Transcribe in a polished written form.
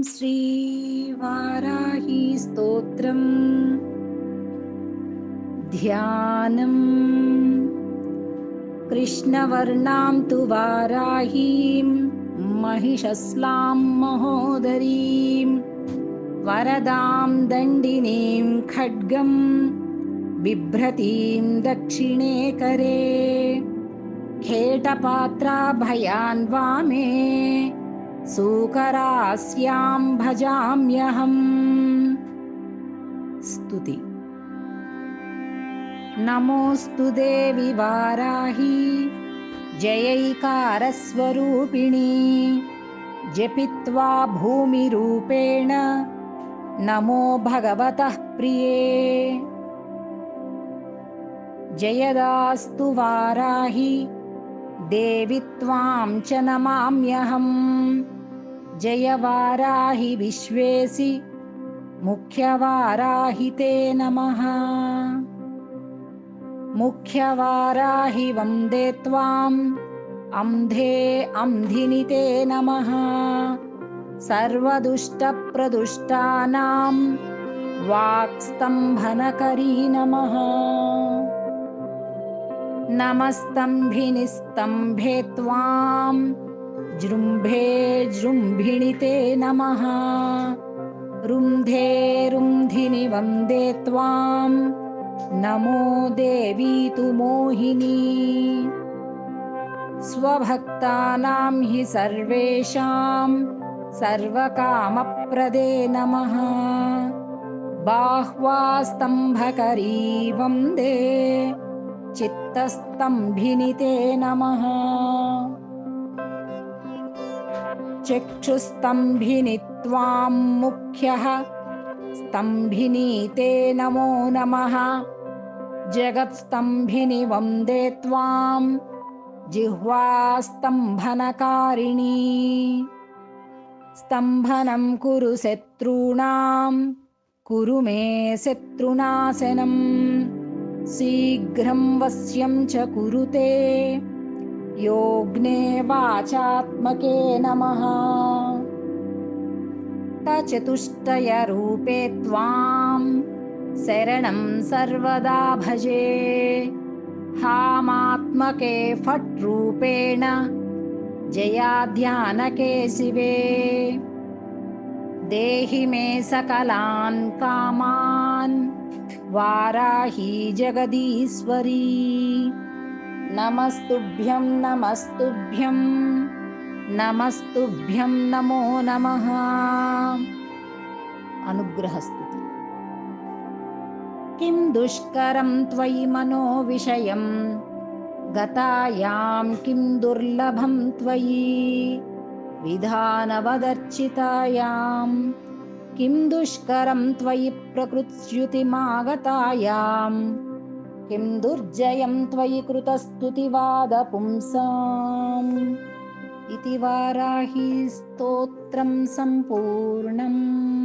श्रीवाराही स्तोत्रम् ध्यानम्। कृष्णवर्णां तु वाराहीं महिषस्लां महोदरीं वरदां दण्डिनीं खड्गं बिभ्रतीं दक्षिणे करे खेटपात्राभयान् वामे सूकरास्यां भजाम्यहम्। स्तुति। नमोऽस्तु देवि वाराही जयैकारस्वरूपिणी जपित्वा भूमिरूपेण नमो भगवतः प्रिये। जयदास्तु वाराही देवि त्वां च नमाम्यहम्। जय वाराहि विश्वेसि मुख्यवाराहि ते नमः। मुख्यवाराहि वन्दे त्वाम् अन्धे अन्धिनि ते नमः। सर्वदुष्टप्रदुष्टानां वाक्स्तम्भनकरी नमः। नमस्तम्भिनि स्तम्भे त्वां जृम्भे जृम्भिणि ते नमः। रुन्धे रुन्धिनि वन्दे त्वां नमो देवी तु मोहिनी। स्वभक्तानां हि सर्वेषां सर्वकामप्रदे नमः। बाह्वास्तम्भकरी वन्दे चित्तस्तम्भिनि ते नमः। चक्षुस्तम्भिनि त्वां मुख्यः स्तम्भिनी ते नमो नमः। जगत्स्तम्भिनि वन्दे त्वां जिह्वास्तम्भनकारिणी। स्तम्भनं कुरु शत्रूणां कुरु मे शत्रुनाशनम्। शीघ्रं वश्यं च कुरुते योऽग्ने वाचात्मके नमः। चतुष्टयरूपे त्वां शरणं सर्वदा भजे। हामात्मके फट् रूपेण जयाध्यानके शिवे। देहि मे सकलान् कामान् वाराही जगदीश्वरी। नमस्तुभ्यं नमस्तुभ्यं नमस्तुभ्यं नमो नमः। अनुग्रहस्तुति। किं दुष्करं त्वयि मनोविषयं गतायां किं दुर्लभं त्वयि विधानवदर्चितायां किं दुष्करं त्वयि प्रकृत्स्युतिमागतायां किं दुर्जयं त्वयि कृतस्तुतिवादपुंसाम्। इति वाराही स्तोत्रं सम्पूर्णम्।